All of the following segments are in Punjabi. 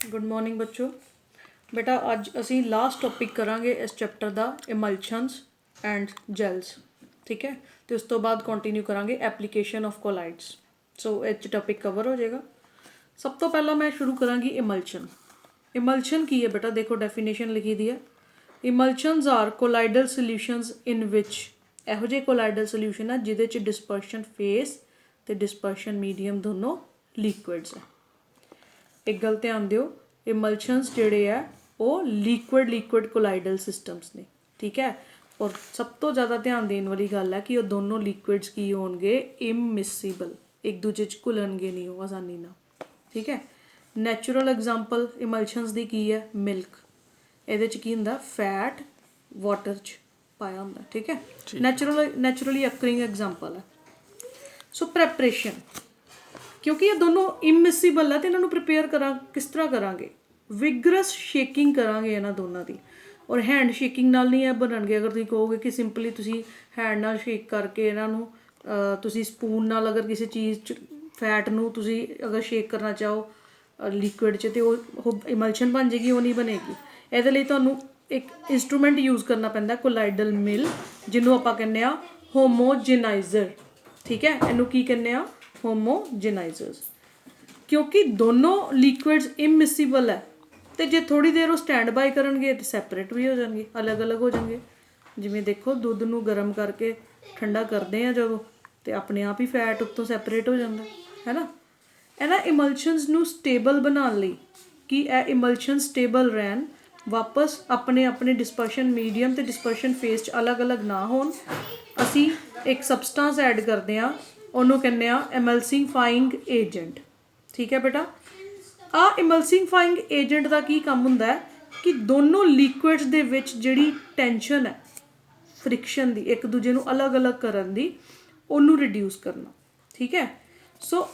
गुड मॉर्निंग बच्चों। बेटा अज असी लास्ट टॉपिक करांगे इस चैप्टर का इमल्शनस एंड जैल्स। ठीक है, तो उस तो बाद कंटिन्यू करांगे एप्लीकेशन ऑफ कोलाइड्स। सो इस टॉपिक कवर हो जाएगा। सब तो पहला मैं शुरू करांगी इमल्शन। इमल्शन की है बेटा, देखो डेफिनेशन लिखी दी है। इमल्शनस आर कोलाइडल सोल्यूशनस इन विच ਇਹੋ ਜਿਹੇ ਕੋਲਾइडल सोल्यूशन है जिहदे च डिस्पर्शन फेस ते डिस्पर्शन मीडियम दोनों लिक्विड्स है। एक गल ध्यान दिओ, इमल्शनस जिहड़े है वो लिक्विड कोलाइडल सिस्टम्स ने। ठीक है, और सब तो ज़्यादा ध्यान देने वाली गल है कि वो दोनों लिक्विड्स की होणगे इममिसिबल, एक दूजे च घुलणगे नहीं वो आसानी नाल। ठीक है, नैचुरल एग्जाम्पल इमल्शनस की की है मिल्क। ਇਹਦੇ 'ਚ ਕੀ ਹੁੰਦਾ फैट वाटर च पाया ਹੁੰਦਾ। ठीक है, नैचुरली अकरिंग एग्जाम्पल है। सो प्रैपरेशन, क्योंकि ये दोनों इममिसिबल है तो इन्हों प्रिपेयर करा किस तरह करांगे, विगरस शेकिंग करांगे इन्हों दोनों की। और हैंड शेकिंग नाल नहीं है बनणगे। अगर तुसीं कहोगे कि सिंपली तुसीं हैंड नाल शेक करके इन्हों तुसीं स्पून नाल अगर किसी चीज़ च फैट नूं तुसीं अगर शेक करना चाहो लिक्विड च तो वो इमल्शन बन जाएगी, वो नहीं बनेगी। ਇਹਦੇ ਲਈ ਤੁਹਾਨੂੰ ਇੱਕ इंस्ट्रूमेंट यूज़ करना पैंदा कोलाइडल मिल, जिन्हों आपां कहने आ होमोजेनाइजर। ठीक है, इनू की कहने आ होमोजेनाइजर्स। क्योंकि दोनों लिक्विड्स इममिसिबल है तो जे थोड़ी देर वो स्टैंड बाय करनगे तो सैपरेट भी हो जाएंगे, अलग अलग हो जाएंगे। जिवें देखो दुध नूं गर्म करके ठंडा करते हैं जब तो अपने आप ही फैट उत्तों सैपरेट हो जाता है ना। इन्हां इमल्शनस नूं स्टेबल बनाउण लई कि ਇਹ इमल्शन स्टेबल रहन, वापस अपने अपने डिस्पर्शन मीडियम तो डिस्पर्शन फेस च अलग अलग ना होन, असी एक सबसटेंस ऐड करते हैं, उन्होंने कहने इमल्सीफाइंग एजेंट। ठीक है बेटा, आ इमल्सीफाइंग एजेंट का की काम हुंदा है कि दोनों लिक्विड्स दे विच जिहड़ी टेंशन है फ्रिक्शन दी एक दूजे नूं अलग अलग करन दी, उन्होंने रिड्यूस करना। ठीक है, सो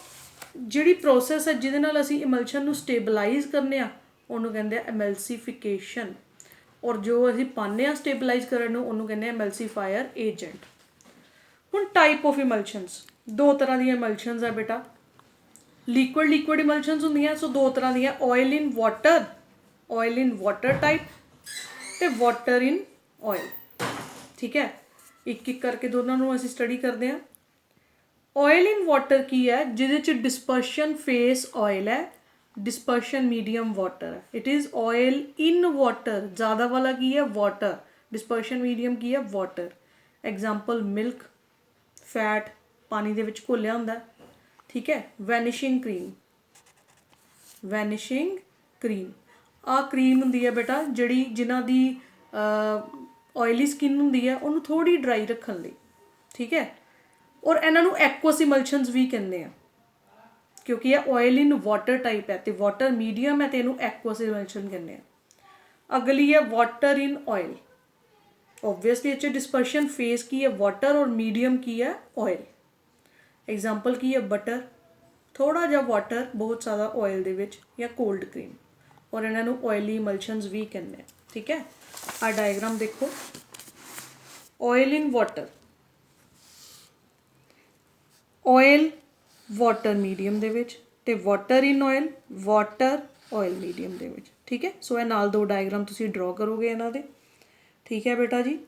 जिहड़ी प्रोसैस है जिहदे नाल असीं इमल्शन नूं स्टेबलाइज करने आ उन्होंने कहते हैं इमल्सीफिकेशन, और जो असीं पाने आ स्टेबलाइज करन नूं उन्होंने कहते हैं इमल्सीफायर एजेंट। हुण टाइप ऑफ इमल्शनस, दो तरह दी इमल्शनस है बेटा। लिक्विड इमल्शनस होंदियां, सो दो तरह दी, ऑयल इन वाटर टाइप ते वाटर इन ऑयल। ठीक है, एक एक करके दोनों नूं असीं स्टडी करते हैं। ऑयल इन वाटर की है जिहदे च डिस्पर्शन फेस ऑयल है, डिस्पर्शन मीडियम वाटर है। It is oil in water, ज़्यादा वाला की है वाटर, डिस्पर्शन मीडियम की है वाटर। एग्जाम्पल मिल्क, फैट पानी दे विच घोलिया हुंदा। ठीक है, वैनिशिंग क्रीम आ क्रीम हुंदी है बेटा जिहड़ी जिन्हां दी ऑयली स्किन हुंदी है उन्होंने थोड़ी ड्राई रखण लई। ठीक है, और इन्हां नूं एक्वस इमल्शनस भी कहंदे आ, क्योंकि यह ऑयल इन वाटर टाइप है तो वाटर मीडियम है तो इनू एक्वस इमल्शन कहने। अगली है वाटर इन ऑयल। ओबवियसली इस डिस्पर्शन फेस की है वाटर और मीडियम की है ऑयल। एग्जाम्पल की है बटर, थोड़ा जा वाटर बहुत ज़्यादा ऑयल दे विच, या कोल्ड क्रीम, और इन्हों ऑयली इमल्शनस भी कहने। ठीक है, आ डायग्राम देखो, oil in water, oil water medium दे विच ते water in oil, water oil medium दे विच। ठीक है, सो ये नाल दो डायग्राम तुसीं ड्रॉ करोगे इन्हां दे। ठीक है बेटा जी,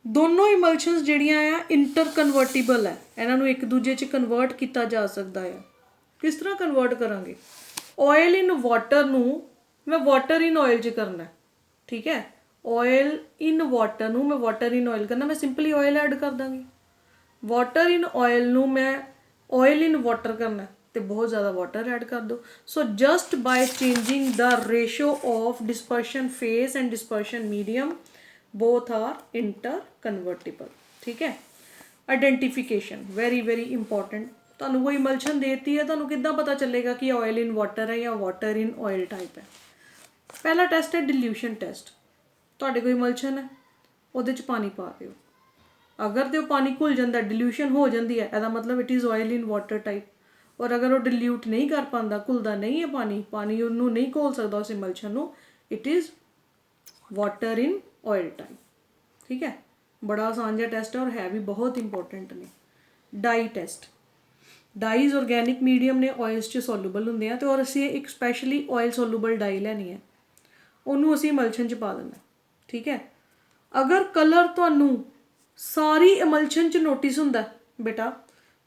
दोनों इमल्शनस जिहड़ियां आ इंटर कन्वर्टिबल है, इन्हां नूं एक दूजे च कन्वर्ट किया जा सकता है। किस तरह कन्वर्ट करांगे, ऑयल इन वाटर नूं मैं वाटर इन ऑयल च करना है। ठीक है, ऑयल इन वाटर नूं मैं वाटर इन ऑयल करना, मैं सिंपली ऑयल ऐड कर दांगी। वाटर इन ऑयल नूं मैं ऑयल इन वाटर करना तो बहुत ज़्यादा वाटर ऐड कर दो। So just by changing the ratio of dispersion phase and dispersion medium, both are interconvertible. ठीक है, आइडेंटिफिकेशन वेरी वेरी इंपॉर्टेंट। तुहानूं कोई इमल्शन देती है, तुहानूं किद्दां पता चलेगा कि ऑयल इन वाटर है या वाटर इन ऑयल टाइप है। पहला टेस्ट है डिल्यूशन टेस्ट। तुहाडे कोई इमल्शन है, उहदे च पानी पा रहे हो, अगर तो पानी घुल जाता डिल्यूशन हो जाती है, यदा मतलब it is oil in water type. और अगर वो डिल्यूट नहीं कर पाता, घुलता नहीं है पानी उन्होंने नहीं घोल सकता उस इमल्शन को, it is water in oil type. ठीक है, बड़ा आसान जहा टेस्ट है और है भी बहुत इंपॉर्टेंट ने। Dye test, dyes organic medium ਨੇ, ਆਇਲਸ 'ਚ ਸੋਲੂਬਲ ਹੁੰਦੇ ਆ, ਅਤੇ ਔਰ ਅਸੀਂ ਇੱਕ ਸਪੈਸ਼ਲੀ ਆਇਲ ਸੋਲੂਬਲ ਡਾਈ ਲੈਣੀ ਹੈ, ਉਹਨੂੰ ਅਸੀਂ ਇਮਲਸ਼ਨ 'ਚ ਪਾ ਦੇਣਾ। ਠੀਕ ਹੈ। ਅਗਰ ਕਲਰ ਤੁਹਾਨੂੰ ਸਾਰੀ ਇਮਲਸ਼ਨ 'ਚ ਨੋਟਿਸ ਹੁੰਦਾ ਬੇਟਾ,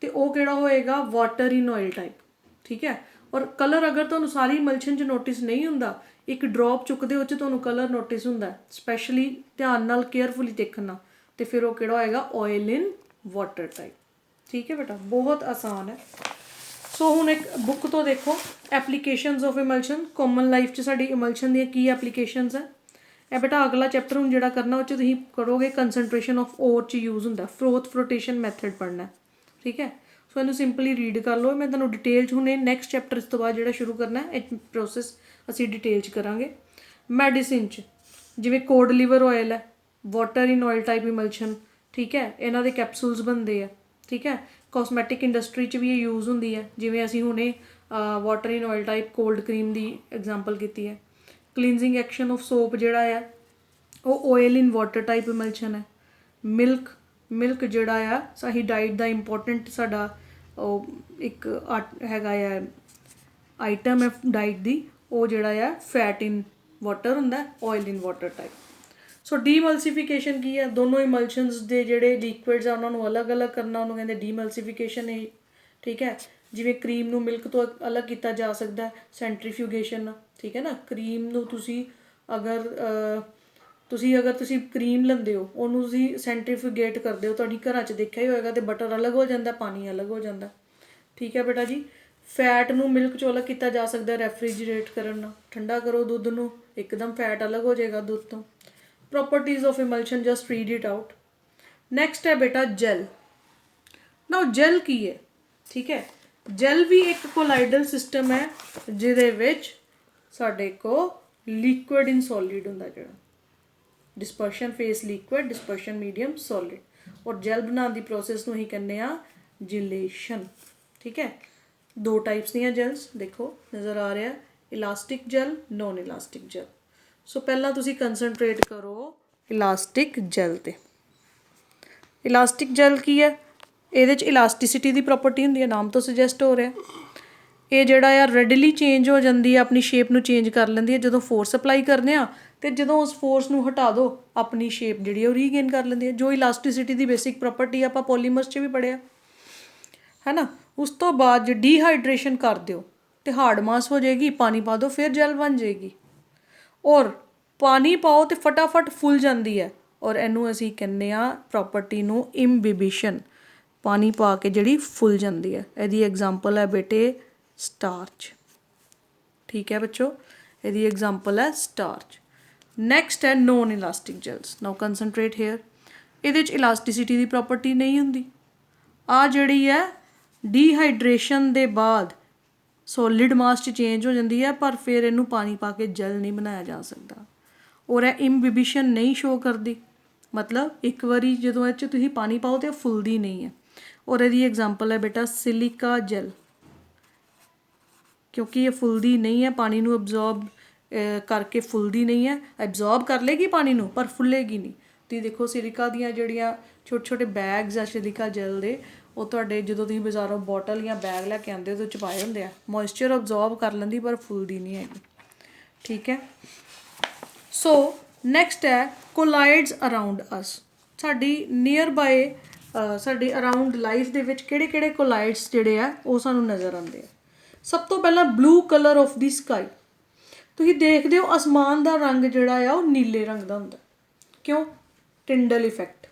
ਤੇ ਉਹ ਕਿਹੜਾ ਹੋਏਗਾ, ਵਾਟਰ ਇਨ ਆਇਲ ਟਾਈਪ। ਠੀਕ ਹੈ। ਔਰ ਕਲਰ ਅਗਰ ਤੁਹਾਨੂੰ ਸਾਰੀ ਇਮਲਸ਼ਨ 'ਚ ਨੋਟਿਸ ਨਹੀਂ ਹੁੰਦਾ, ਇੱਕ ਡਰੋਪ ਚੁੱਕਦੇ ਉਹ 'ਚ ਤੁਹਾਨੂੰ ਕਲਰ ਨੋਟਿਸ ਹੁੰਦਾ, ਸਪੈਸ਼ਲੀ ਧਿਆਨ ਨਾਲ ਕੇਅਰਫੁਲੀ ਦੇਖਣਾ, ਤੇ ਫਿਰ ਉਹ ਕਿਹੜਾ ਹੋਏਗਾ, ਆਇਲ ਇਨ ਵਾਟਰ ਟਾਈਪ। ਠੀਕ ਹੈ ਬੇਟਾ, ਬਹੁਤ ਆਸਾਨ ਹੈ। ਸੋ ਹੁਣ ਇੱਕ ਬੁੱਕ ਤੋਂ ਦੇਖੋ, ਐਪਲੀਕੇਸ਼ਨਸ ਆਫ ਇਮਲਸ਼ਨ, ਕਾਮਨ ਲਾਈਫ 'ਚ ਸਾਡੀ ਇਮਲਸ਼ਨ ਦੀਆਂ ਕੀ ਐਪਲੀਕੇਸ਼ਨਸ ਹੈ। ਇਹ ਬੇਟਾ ਅਗਲਾ ਚੈਪਟਰ ਹੁਣ ਜਿਹੜਾ ਕਰਨਾ ਉਹ 'ਚ ਤੁਸੀਂ ਕਰੋਗੇ ਕੰਸਨਟ੍ਰੇਸ਼ਨ ਆਫ ਓਰ 'ਚ ਯੂਜ਼ ਹੁੰਦਾ, ਫਲੋਟੇਸ਼ਨ ਮੈਥਡ ਪੜ੍ਹਨਾ। ਠੀਕ ਹੈ। ਸੋ ਇਹਨੂੰ ਸਿੰਪਲੀ ਰੀਡ ਕਰ ਲਓ। ਮੈਂ ਤੁਹਾਨੂੰ ਡਿਟੇਲ 'ਚ ਹੁਣ ਇਹ ਨੈਕਸਟ ਚੈਪਟਰ ਇਸ ਤੋਂ ਬਾਅਦ ਜਿਹੜਾ ਸ਼ੁਰੂ ਕਰਨਾ ਇਹ ਪ੍ਰੋਸੈਸ ਅਸੀਂ ਡਿਟੇਲ 'ਚ ਕਰਾਂਗੇ। ਮੈਡੀਸਿਨ 'ਚ ਜਿਵੇਂ ਕੋਡ ਲਿਵਰ ਆਇਲ ਹੈ, ਵਾਟਰ ਇਨ ਆਇਲ ਟਾਈਪ ਇਮਲਸ਼ਨ। ਠੀਕ ਹੈ। ਇਹਨਾਂ ਦੇ ਕੈਪਸੂਲਸ ਬਣਦੇ ਆ। ਠੀਕ ਹੈ। ਕਾਸਮੈਟਿਕ ਇੰਡਸਟਰੀ 'ਚ ਵੀ ਇਹ ਯੂਜ਼ ਹੁੰਦੀ ਹੈ, ਜਿਵੇਂ ਅਸੀਂ ਹੁਣੇ water in oil type cold cream the example ਕੀਤੀ ਹੈ। ਕਲੀਨਜ਼ਿੰਗ ਐਕਸ਼ਨ ਆਫ ਸੋਪ ਜਿਹੜਾ ਆ ਉਹ ਆਇਲ ਇਨ ਵਾਟਰ ਟਾਈਪ ਇਮਲਸ਼ਨ ਹੈ। ਮਿਲਕ ਜਿਹੜਾ ਆ ਸਾਡੀ ਡਾਈਟ ਦਾ ਇੰਪੋਰਟੈਂਟ ਸਾਡਾ ਉਹ ਇੱਕ ਹੈਗਾ ਆ ਆਈਟਮ ਹੈ ਡਾਈਟ ਦੀ, ਉਹ ਜਿਹੜਾ ਆ ਫੈਟ ਇਨ ਵਾਟਰ ਹੁੰਦਾ, ਆਇਲ ਇਨ ਵਾਟਰ ਟਾਈਪ। ਸੋ ਡੀਮਲਸੀਫਿਕੇਸ਼ਨ ਕੀ ਹੈ, ਦੋਨੋਂ ਇਮਲਸ਼ਨਸ ਦੇ ਜਿਹੜੇ ਲਿਕੁਇਡਸ ਆ ਉਹਨਾਂ ਨੂੰ ਅਲੱਗ ਅਲੱਗ ਕਰਨਾ, ਉਹਨੂੰ ਕਹਿੰਦੇ ਡੀਮਲਸੀਫਿਕੇਸ਼ਨ ਹੈ। ਠੀਕ ਹੈ। ਜਿਵੇਂ ਕਰੀਮ ਨੂੰ ਮਿਲਕ ਤੋਂ ਅਲੱਗ ਕੀਤਾ ਜਾ ਸਕਦਾ ਸੈਂਟਰੀਫਿਊਗੇਸ਼ਨ। ਠੀਕ ਹੈ ਨਾ। ਕਰੀਮ ਨੂੰ ਤੁਸੀਂ ਅਗਰ ਤੁਸੀਂ ਕਰੀਮ ਲੈਂਦੇ ਹੋ, ਉਹਨੂੰ ਤੁਸੀਂ ਸੈਂਟਰੀਫਿਊਗੇਟ ਕਰਦੇ ਹੋ, ਤੁਹਾਡੀ ਘਰਾਂ 'ਚ ਦੇਖਿਆ ਹੀ ਹੋਏਗਾ, ਅਤੇ ਬਟਰ ਅਲੱਗ ਹੋ ਜਾਂਦਾ, ਪਾਣੀ ਅਲੱਗ ਹੋ ਜਾਂਦਾ। ਠੀਕ ਹੈ ਬੇਟਾ ਜੀ। ਫੈਟ ਨੂੰ ਮਿਲਕ 'ਚੋਂ ਅਲੱਗ ਕੀਤਾ ਜਾ ਸਕਦਾ ਰੈਫਰੀਜਰੇਟ ਕਰਨ ਨਾਲ, ਠੰਡਾ ਕਰੋ ਦੁੱਧ ਨੂੰ, ਇੱਕਦਮ ਫੈਟ ਅਲੱਗ ਹੋ ਜਾਏਗਾ ਦੁੱਧ ਤੋਂ। Properties of emulsion, just read it out. Next ਹੈ ਬੇਟਾ ਜੈਲ। ਨਾਓ ਜੈਲ ਕੀ ਹੈ। ਠੀਕ ਹੈ। ਜੈਲ ਵੀ ਇੱਕ ਕੋਲਾਈਡਲ ਸਿਸਟਮ ਹੈ, ਜਿਹਦੇ ਵਿੱਚ ਸਾਡੇ ਕੋਲ ਲਿਕੁਇਡ ਇਨ ਸੋਲਿਡ ਹੁੰਦਾ, ਜਿਹੜਾ dispersion face liquid, dispersion medium solid. ਔਰ ਜੈਲ ਬਣਾਉਣ ਦੀ ਪ੍ਰੋਸੈਸ ਨੂੰ ਹੀ ਕਹਿੰਦੇ ਆ ਜਿਲੇਸ਼ਨ। ਠੀਕ ਹੈ। ਦੋ ਟਾਈਪਸ ਦੀਆਂ ਜੈਲਸ ਦੇਖੋ ਨਜ਼ਰ ਆ ਰਿਹਾ, elastic gel, non elastic gel. So ਪਹਿਲਾਂ ਤੁਸੀਂ ਕੰਸਨਟਰੇਟ ਕਰੋ ਇਲਾਸਟਿਕ ਜੈਲ 'ਤੇ। ਇਲਾਸਟਿਕ ਜੈਲ ਕੀ ਹੈ, ਇਹਦੇ 'ਚ ਇਲਾਸਟਿਸਿਟੀ ਦੀ ਪ੍ਰੋਪਰਟੀ ਹੁੰਦੀ ਹੈ, ਨਾਮ ਤੋਂ ਸੁਜੈਸਟ ਹੋ ਰਿਹਾ। ਇਹ ਜਿਹੜਾ ਆ ਰੈਡਿਲੀ ਚੇਂਜ ਹੋ ਜਾਂਦੀ ਹੈ, ਆਪਣੀ ਸ਼ੇਪ ਨੂੰ ਚੇਂਜ ਕਰ ਲੈਂਦੀ ਹੈ ਜਦੋਂ ਫੋਰਸ ਅਪਲਾਈ ਕਰਦੇ ਹਾਂ, ਅਤੇ ਜਦੋਂ ਉਸ ਫੋਰਸ ਨੂੰ ਹਟਾ ਦਿਓ ਆਪਣੀ ਸ਼ੇਪ ਜਿਹੜੀ ਉਹ ਰੀਗੇਨ ਕਰ ਲੈਂਦੀ ਹੈ, ਜੋ ਇਲਾਸਟਿਸਿਟੀ ਦੀ ਬੇਸਿਕ ਪ੍ਰੋਪਰਟੀ ਆਪਾਂ ਪੋਲੀਮਰਸ 'ਚ ਵੀ ਪੜ੍ਹਿਆ ਹੈ ਨਾ। ਉਸ ਤੋਂ ਬਾਅਦ ਜੇ ਡੀਹਾਈਡਰੇਸ਼ਨ ਕਰ ਦਿਓ ਅਤੇ ਹਾਰਡ ਮਾਸ ਹੋ ਜਾਏਗੀ, ਪਾਣੀ ਪਾ ਦਿਓ ਫਿਰ ਜੈਲ ਬਣ ਜਾਏਗੀ। ਔਰ ਪਾਣੀ ਪਾਓ ਅਤੇ ਫਟਾਫਟ ਫੁੱਲ ਜਾਂਦੀ ਹੈ, ਔਰ ਇਹਨੂੰ ਅਸੀਂ ਕਹਿੰਦੇ ਹਾਂ ਪ੍ਰੋਪਰਟੀ ਨੂੰ ਇੰਬੀਬਿਸ਼ਨ, ਪਾਣੀ ਪਾ ਕੇ ਜਿਹੜੀ ਫੁੱਲ ਜਾਂਦੀ ਹੈ। ਇਹਦੀ ਐਗਜ਼ਾਮਪਲ ਹੈ ਬੇਟੇ ਸਟਾਰਚ। ਠੀਕ ਹੈ ਬੱਚੋ, ਇਹਦੀ ਐਗਜ਼ਾਮਪਲ ਹੈ ਸਟਾਰਚ। ਨੈਕਸਟ ਹੈ ਨੋਨ ਇਲਾਸਟਿਕ ਜੈਲਸ। ਨਾਓ ਕੰਸਨਟਰੇਟ ਹੇਅਰ। ਇਹਦੇ 'ਚ ਇਲਾਸਟਿਸਿਟੀ ਦੀ ਪ੍ਰੋਪਰਟੀ ਨਹੀਂ ਹੁੰਦੀ। ਆਹ ਜਿਹੜੀ ਹੈ ਡੀਹਾਈਡਰੇਸ਼ਨ ਦੇ ਬਾਅਦ ਸੋਲਿਡ ਮਾਸ 'ਚ ਚੇਂਜ ਹੋ ਜਾਂਦੀ ਹੈ, ਪਰ ਫਿਰ ਇਹਨੂੰ ਪਾਣੀ ਪਾ ਕੇ ਜੈਲ ਨਹੀਂ ਬਣਾਇਆ ਜਾ ਸਕਦਾ। ਔਰ ਇਹ ਇੰਬੀਬਿਸ਼ਨ ਨਹੀਂ ਸ਼ੋਅ ਕਰਦੀ, ਮਤਲਬ ਇੱਕ ਵਾਰੀ ਜਦੋਂ ਇਹ 'ਚ ਤੁਸੀਂ ਪਾਣੀ ਪਾਓ ਤਾਂ ਫੁੱਲਦੀ ਨਹੀਂ ਹੈ। ਔਰ ਇਹਦੀ ਐਗਜ਼ਾਮਪਲ ਹੈ ਬੇਟਾ ਸਿਲਿਕਾ ਜੈਲ, ਕਿਉਂਕਿ ਇਹ ਫੁੱਲਦੀ ਨਹੀਂ ਹੈ, ਪਾਣੀ ਨੂੰ ਅਬਜ਼ੋਰਬ ਕਰਕੇ ਫੁੱਲਦੀ ਨਹੀਂ ਹੈ। ਐਬਜ਼ੋਰਬ ਕਰ ਲਏਗੀ ਪਾਣੀ ਨੂੰ ਪਰ ਫੁੱਲੇਗੀ ਨਹੀਂ। ਤੁਸੀਂ ਦੇਖੋ ਸਿਲਿਕਾ ਦੀਆਂ ਜਿਹੜੀਆਂ ਛੋਟੇ ਛੋਟੇ ਬੈਗਸ ਆ ਸਿਲਿਕਾ ਜੈਲ ਦੇ, ਉਹ ਤੁਹਾਡੇ ਜਦੋਂ ਤੁਸੀਂ ਬਾਜ਼ਾਰੋਂ ਬੋਟਲ ਜਾਂ ਬੈਗ ਲੈ ਕੇ ਆਉਂਦੇ ਉਹਦੇ 'ਚ ਪਾਏ ਹੁੰਦੇ ਆ, ਮੋਇਸਚਰ ਅਬਜ਼ੋਰਬ ਕਰ ਲੈਂਦੀ ਪਰ ਫੁੱਲਦੀ ਨਹੀਂ ਹੈਗੀ। ਠੀਕ ਹੈ। ਸੋ ਨੈਕਸਟ ਹੈ ਕੋਲਾਈਡਸ ਅਰਾਊਂਡ ਅਸ। ਸਾਡੀ ਨੀਅਰ ਬਾਏ ਸਾਡੇ ਅਰਾਊਂਡ ਲਾਈਫ ਦੇ ਵਿੱਚ ਕਿਹੜੇ ਕਿਹੜੇ ਕੋਲਾਈਡਸ ਜਿਹੜੇ ਆ ਉਹ ਸਾਨੂੰ ਨਜ਼ਰ ਆਉਂਦੇ ਆ। ਸਭ ਤੋਂ ਪਹਿਲਾਂ blue colour of the sky. ਤੁਸੀਂ ਦੇਖਦੇ ਹੋ ਅਸਮਾਨ ਦਾ ਰੰਗ ਜਿਹੜਾ ਆ ਉਹ ਨੀਲੇ ਰੰਗ ਦਾ ਹੁੰਦਾ। ਕਿਉਂ? ਟਿੰਡਲ ਇਫੈਕਟ।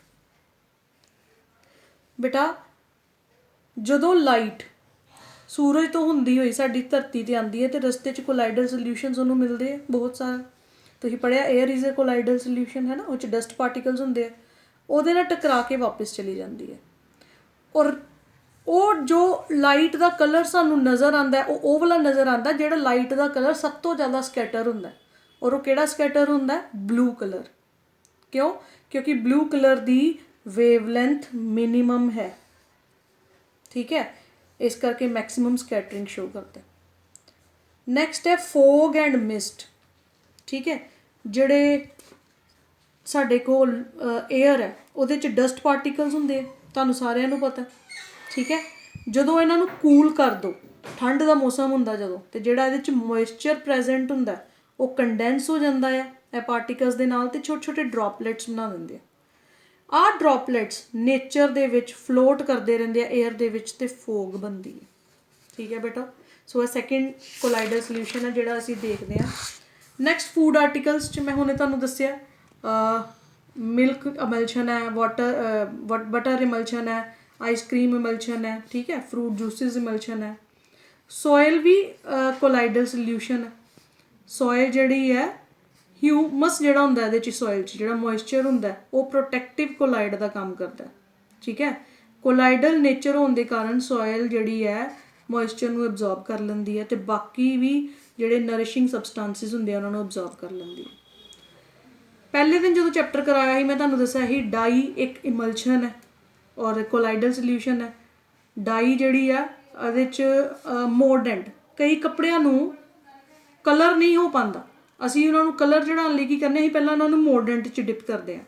ਬੇਟਾ ਜਦੋਂ ਲਾਈਟ ਸੂਰਜ ਤੋਂ ਹੁੰਦੀ ਹੋਈ ਸਾਡੀ ਧਰਤੀ 'ਤੇ ਆਉਂਦੀ ਹੈ, ਅਤੇ ਰਸਤੇ 'ਚ ਕੋਲਾਈਡਲ ਸੋਲਿਊਸ਼ਨਸ ਉਹਨੂੰ ਮਿਲਦੇ ਆ ਬਹੁਤ ਸਾਰਾ। ਤੁਸੀਂ ਪੜ੍ਹਿਆ ਏਅਰ ਇਜ਼ ਅ ਕੋਲਾਈਡਲ ਸੋਲਿਊਸ਼ਨ, ਹੈ ਨਾ, ਉਹ 'ਚ ਡਸਟ ਪਾਰਟੀਕਲਸ ਹੁੰਦੇ ਆ, ਉਹਦੇ ਨਾਲ ਟਕਰਾ ਕੇ ਵਾਪਸ ਚਲੀ ਜਾਂਦੀ ਹੈ। ਔਰ ਉਹ ਜੋ ਲਾਈਟ ਦਾ ਕਲਰ ਸਾਨੂੰ ਨਜ਼ਰ ਆਉਂਦਾ ਉਹ ਵਾਲਾ ਨਜ਼ਰ ਆਉਂਦਾ ਜਿਹੜਾ ਲਾਈਟ ਦਾ ਕਲਰ ਸਭ ਤੋਂ ਜ਼ਿਆਦਾ ਸਕੈਟਰ ਹੁੰਦਾ। ਔਰ ਉਹ ਕਿਹੜਾ ਸਕੈਟਰ ਹੁੰਦਾ? Blue colour. ਕਿਉਂ? ਕਿਉਂਕਿ ਬਲੂ ਕਲਰ ਦੀ ਵੇਵਲੈਂਥ ਮਿਨੀਮਮ ਹੈ। ਠੀਕ ਹੈ। ਇਸ ਕਰਕੇ ਮੈਕਸੀਮਮ ਸਕੈਟਰਿੰਗ ਸ਼ੋ ਕਰਦਾ। ਨੈਕਸਟ ਹੈ ਫੋਗ ਐਂਡ ਮਿਸਟ। ਠੀਕ ਹੈ। ਜਿਹੜੇ ਸਾਡੇ ਕੋਲ ਏਅਰ ਹੈ ਉਹਦੇ 'ਚ ਡਸਟ ਪਾਰਟੀਕਲਸ ਹੁੰਦੇ ਆ, ਤੁਹਾਨੂੰ ਸਾਰਿਆਂ ਨੂੰ ਪਤਾ। ਠੀਕ ਹੈ। ਜਦੋਂ ਇਹਨਾਂ ਨੂੰ ਕੂਲ ਕਰ ਦਿਓ, ਠੰਡ ਦਾ ਮੌਸਮ ਹੁੰਦਾ ਜਦੋਂ, ਤੇ ਜਿਹੜਾ ਇਹਦੇ 'ਚ ਮੋਇਸਚਰ ਪ੍ਰੈਜ਼ੈਂਟ ਹੁੰਦਾ ਉਹ ਕੰਡੈਂਸ ਹੋ ਜਾਂਦਾ ਆ ਇਹ ਪਾਰਟੀਕਲਸ ਦੇ ਨਾਲ, ਤੇ ਛੋਟੇ ਛੋਟੇ ਡ੍ਰੌਪਲੇਟਸ ਬਣਾ ਦਿੰਦੇ ਆ। ਆਹ ਡ੍ਰੌਪਲੇਟਸ ਨੇਚਰ ਦੇ ਵਿੱਚ ਫਲੋਟ ਕਰਦੇ ਰਹਿੰਦੇ ਆ ਏਅਰ ਦੇ ਵਿੱਚ, ਤੇ ਫੋਗ ਬਣਦੀ ਹੈ। ਠੀਕ ਹੈ ਬੇਟਾ। ਸੋ ਇਹ ਸੈਕਿੰਡ ਕੋਲਾਈਡਲ ਸੋਲਿਊਸ਼ਨ ਹੈ ਜਿਹੜਾ ਅਸੀਂ ਦੇਖਦੇ ਹਾਂ। ਨੈਕਸਟ ਫੂਡ ਆਰਟੀਕਲਸ 'ਚ ਮੈਂ ਹੁਣੇ ਤੁਹਾਨੂੰ ਦੱਸਿਆ ਮਿਲਕ ਅਮਲਸ਼ਨ ਹੈ, ਬਟਰ ਇਮਲਸ਼ਨ ਹੈ, ਆਈਸਕ੍ਰੀਮ ਇਮਲਸ਼ਨ ਹੈ, ਠੀਕ ਹੈ, ਫਰੂਟ ਜੂਸਿਸ ਇਮਲਸ਼ਨ ਹੈ। ਸੋਇਲ ਵੀ ਕੋਲਾਈਡਲ ਸੋਲਿਊਸ਼ਨ ਹੈ। ਸੋਇਲ ਜਿਹੜੀ ਹੈ ਹਿਊਮਸ ਜਿਹੜਾ ਹੁੰਦਾ ਇਹਦੇ 'ਚ, ਸੋਇਲ 'ਚ ਜਿਹੜਾ ਮੋਇਸਚਰ ਹੁੰਦਾ ਉਹ ਪ੍ਰੋਟੈਕਟਿਵ ਕੋਲਾਈਡ ਦਾ ਕੰਮ ਕਰਦਾ। ਠੀਕ ਹੈ। ਕੋਲਾਈਡਲ ਨੇਚਰ ਹੋਣ ਦੇ ਕਾਰਨ ਸੋਇਲ ਜਿਹੜੀ ਹੈ ਮੋਇਸਚਰ ਨੂੰ ਐਬਜ਼ੌਰਬ ਕਰ ਲੈਂਦੀ ਹੈ, ਅਤੇ ਬਾਕੀ ਵੀ ਜਿਹੜੇ ਨਰਿਸ਼ਿੰਗ ਸਬਸਟੈਂਸਿਸ ਹੁੰਦੇ ਆ ਉਹਨਾਂ ਨੂੰ ਐਬਜ਼ੌਰਬ ਕਰ ਲੈਂਦੀ ਹੈ। ਪਹਿਲੇ ਦਿਨ ਜਦੋਂ ਚੈਪਟਰ ਕਰਾਇਆ ਸੀ ਮੈਂ ਤੁਹਾਨੂੰ ਦੱਸਿਆ ਸੀ ਡਾਈ ਇੱਕ ਇਮਲਸ਼ਨ ਹੈ ਔਰ ਕੋਲਾਈਡਲ ਸੋਲਿਊਸ਼ਨ ਹੈ। ਡਾਈ ਜਿਹੜੀ ਆ ਉਹਦੇ 'ਚ ਮੋਰਡੈਂਟ, ਕਈ ਕੱਪੜਿਆਂ ਨੂੰ ਕਲਰ ਨਹੀਂ ਹੋ ਪਾਉਂਦਾ, ਅਸੀਂ ਉਹਨਾਂ ਨੂੰ ਕਲਰ ਚੜਾਉਣ ਲਈ ਕੀ ਕਰਨੇ, ਅਸੀਂ ਪਹਿਲਾਂ ਉਹਨਾਂ ਨੂੰ ਮੋਰਡੈਂਟ 'ਚ ਡਿਪ ਕਰਦੇ ਹਾਂ।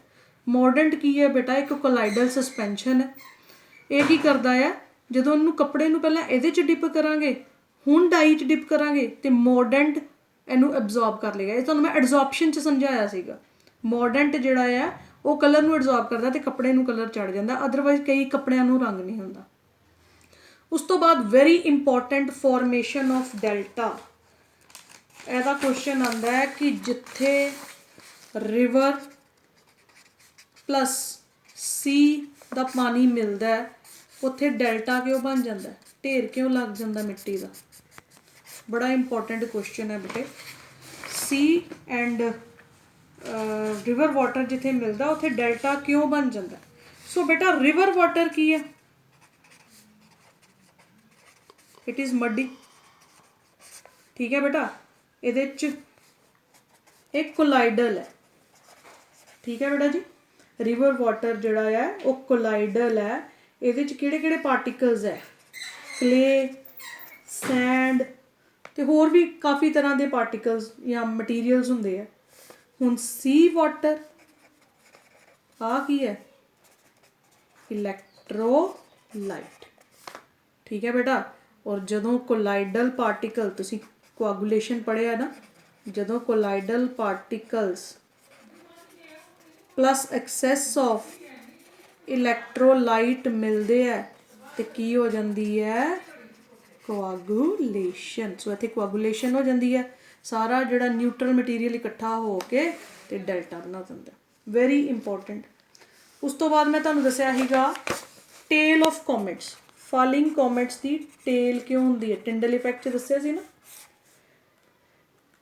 ਮੋਰਡੈਂਟ ਕੀ ਹੈ ਬੇਟਾ, ਇੱਕ ਕੋਲਾਈਡਲ ਸਸਪੈਂਸ਼ਨ ਹੈ। ਇਹ ਕੀ ਕਰਦਾ ਆ, ਜਦੋਂ ਉਹਨੂੰ ਕੱਪੜੇ ਨੂੰ ਪਹਿਲਾਂ ਇਹਦੇ 'ਚ ਡਿਪ ਕਰਾਂਗੇ, ਹੁਣ ਡਾਈ 'ਚ ਡਿਪ ਕਰਾਂਗੇ, ਤੇ ਮੋਰਡੈਂਟ ਇਹਨੂੰ ਐਬਜ਼ੌਰਬ ਕਰ ਲਏਗਾ। ਇਹ ਤੁਹਾਨੂੰ ਮੈਂ ਐਡਜ਼ੌਰਪਸ਼ਨ 'ਚ ਸਮਝਾਇਆ ਸੀਗਾ। ਮੋਰਡੈਂਟ ਜਿਹੜਾ ਆ ਉਹ ਕਲਰ ਨੂੰ ਐਬਜ਼ੌਰਬ ਕਰਦਾ ਤੇ ਕੱਪੜੇ ਨੂੰ ਕਲਰ ਚੜ ਜਾਂਦਾ, ਅਦਰਵਾਈਜ਼ ਕਈ ਕੱਪੜਿਆਂ ਨੂੰ ਰੰਗ ਨਹੀਂ ਹੁੰਦਾ। ਉਸ ਤੋਂ ਬਾਅਦ very important formation of delta. ਇਹਦਾ ਕੁਐਸਚਨ ਆਉਂਦਾ ਹੈ ਕਿ ਜਿੱਥੇ ਰਿਵਰ ਪਲੱਸ ਸੀ ਦਾ ਪਾਣੀ ਮਿਲਦਾ ਹੈ ਉੱਥੇ ਡੈਲਟਾ ਕਿਉਂ ਬਣ ਜਾਂਦਾ, ਢੇਰ ਕਿਉਂ ਲੱਗ ਜਾਂਦਾ ਮਿੱਟੀ ਦਾ। ਬੜਾ ਇੰਪੋਰਟੈਂਟ ਕੁਐਸਚਨ ਹੈ ਬੇਟੇ। ਸੀ ਐਂਡ ਰਿਵਰ ਵਾਟਰ ਜਿੱਥੇ ਮਿਲਦਾ ਉੱਥੇ ਡੈਲਟਾ ਕਿਉਂ ਬਣ ਜਾਂਦਾ। ਸੋ ਬੇਟਾ ਰਿਵਰ ਵਾਟਰ ਕੀ ਹੈ, ਇਟ ਇਜ਼ ਮੱਡੀ। ਠੀਕ ਹੈ ਬੇਟਾ। ਇਹਦੇ 'ਚ ਇੱਕ ਕੋਲਾਈਡਲ ਹੈ। ਠੀਕ ਹੈ ਬੇਟਾ ਜੀ। ਰਿਵਰ ਵਾਟਰ ਜਿਹੜਾ ਹੈ ਉਹ ਕੋਲਾਈਡਲ ਹੈ। ਇਹਦੇ 'ਚ ਕਿਹੜੇ ਕਿਹੜੇ ਪਾਰਟੀਕਲਸ ਹੈ, ਕਲੇ, ਸੈਂਡ ਤੇ ਹੋਰ ਵੀ ਕਾਫੀ ਤਰ੍ਹਾਂ ਦੇ ਪਾਰਟੀਕਲਸ ਜਾਂ ਮਟੀਰੀਅਲਸ ਹੁੰਦੇ ਆ। ਹੁਣ ਸੀ ਵਾਟਰ ਆ ਕੀ ਹੈ, ਇਲੈਕਟ੍ਰੋਲਾਈਟ। ਠੀਕ ਹੈ ਬੇਟਾ। ਔਰ ਜਦੋਂ ਕੋਲਾਈਡਲ ਪਾਰਟੀਕਲ, ਤੁਸੀਂ ਕੋਆਗੂਲੇਸ਼ਨ ਪੜ੍ਹਿਆ ਨਾ, ਜਦੋਂ colloidal particles plus excess of electrolyte ਮਿਲਦੇ ਹੈ ਤੇ ਕੀ ਹੋ ਜਾਂਦੀ ਹੈ, ਕੋਆਗੂਲੇਸ਼ਨ। ਸੋ ਇੱਥੇ ਕੋਆਗੂਲੇਸ਼ਨ ਹੋ ਜਾਂਦੀ ਹੈ, ਸਾਰਾ ਜਿਹੜਾ ਨਿਊਟਰਲ ਮਟੀਰੀਅਲ ਇਕੱਠਾ ਹੋ ਕੇ ਤੇ ਡੈਲਟਾ ਬਣਾ ਦਿੰਦਾ। Very important. ਉਸ ਤੋਂ ਬਾਅਦ ਮੈਂ ਤੁਹਾਨੂੰ ਦੱਸਿਆ ਸੀਗਾ tail of ਕੋਮੇਟਸ। Falling ਕੋਮੇਟਸ the tail ਕਿਉਂ ਹੁੰਦੀ ਹੈ, ਟਿੰਡਲ ਇਫੈਕਟ 'ਚ ਦੱਸਿਆ ਸੀ ਨਾ।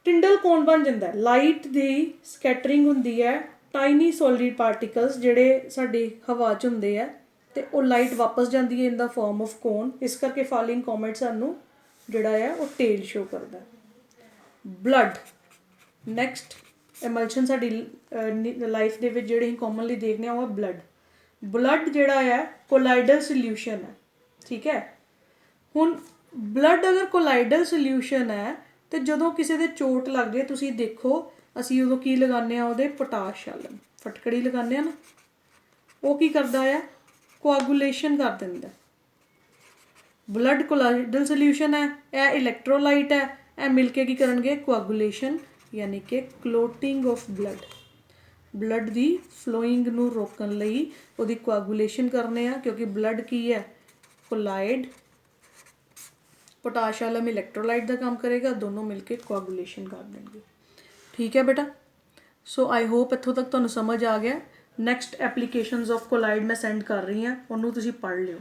ਟਿੰਡਲ ਕੌਣ ਬਣ ਜਾਂਦਾ, ਲਾਈਟ ਦੀ ਸਕੈਟਰਿੰਗ ਹੁੰਦੀ ਹੈ, ਟਾਈਨੀ ਸੋਲਿਡ ਪਾਰਟੀਕਲਸ ਜਿਹੜੇ ਸਾਡੀ ਹਵਾ 'ਚ ਹੁੰਦੇ ਆ, ਤੇ ਉਹ ਲਾਈਟ ਵਾਪਸ ਜਾਂਦੀ ਹੈ ਇਨ ਦਾ ਫਾਰਮ ਆਫ ਕੋਨ। ਇਸ ਕਰਕੇ ਫਾਲਿੰਗ ਕੋਮੇਟ ਸਾਨੂੰ ਜਿਹੜਾ ਆ ਉਹ ਟੇਲ ਸ਼ੋ ਕਰਦਾ। ਬਲੱਡ ਨੈਕਸਟ ਐਮਲਸ਼ਨ ਸਾਡੀ ਲਾਈਫ ਦੇ ਵਿੱਚ ਜਿਹੜੇ ਅਸੀਂ ਕਾਮਨਲੀ ਦੇਖਦੇ ਹਾਂ ਉਹ ਬਲੱਡ। ਬਲੱਡ ਜਿਹੜਾ ਹੈ ਕੋਲਾਈਡਲ ਸੋਲਿਊਸ਼ਨ ਹੈ। ਠੀਕ ਹੈ। ਹੁਣ ਬਲੱਡ ਅਗਰ ਕੋਲਾਈਡਲ ਸੋਲਿਊਸ਼ਨ ਹੈ ਤੇ ਜਦੋਂ ਕਿਸੇ ਦੇ ਚੋਟ ਲੱਗ ਜਾਏ, ਤੁਸੀਂ ਦੇਖੋ ਅਸੀਂ ਉਦੋਂ ਕੀ ਲਗਾਉਂਦੇ ਹਾਂ, ਉਹਦੇ ਪੋਟਾਸ਼ ਆਲਮ ਫਟਕੜੀ ਲਗਾਉਂਦੇ ਹਾਂ ਨਾ, ਉਹ ਕੀ ਕਰਦਾ ਆ, ਕੋਆਗੂਲੇਸ਼ਨ ਕਰ ਦਿੰਦਾ। ਬਲੱਡ ਕੋਲਾਈਡਲ ਸੋਲਿਊਸ਼ਨ ਹੈ, ਇਹ ਇਲੈਕਟ੍ਰੋਲਾਈਟ ਹੈ, ਇਹ ਮਿਲ ਕੇ ਕੀ ਕਰਨਗੇ, ਕੋਆਗੂਲੇਸ਼ਨ ਯਾਨੀ ਕਿ clotting of blood. Blood the following ਨੂੰ ਰੋਕਣ ਲਈ ਉਹਦੀ ਕੋਆਗੂਲੇਸ਼ਨ ਕਰਨੇ ਆ, ਕਿਉਂਕਿ ਬਲੱਡ ਕੀ ਹੈ, ਕੋਲਾਈਡ, ਪੋਟਾਸ਼ ਆਲਮ ਇਲੈਕਟ੍ਰੋਲਾਈਟ ਦਾ ਕੰਮ ਕਰੇਗਾ, ਦੋਨੋਂ ਮਿਲ ਕੇ ਕੋਆਗੂਲੇਸ਼ਨ ਕਰ ਦੇਣਗੇ। ਠੀਕ ਹੈ ਬੇਟਾ। ਸੋ ਆਈ ਹੋਪ ਇੱਥੋਂ ਤੱਕ ਤੁਹਾਨੂੰ ਸਮਝ ਆ ਗਿਆ। ਨੈਕਸਟ ਐਪਲੀਕੇਸ਼ਨਸ ਆਫ ਕੋਲਾਈਡ ਮੈਂ ਸੈਂਡ ਕਰ ਰਹੀ ਹਾਂ, ਉਹਨੂੰ ਤੁਸੀਂ ਪੜ੍ਹ ਲਿਓ।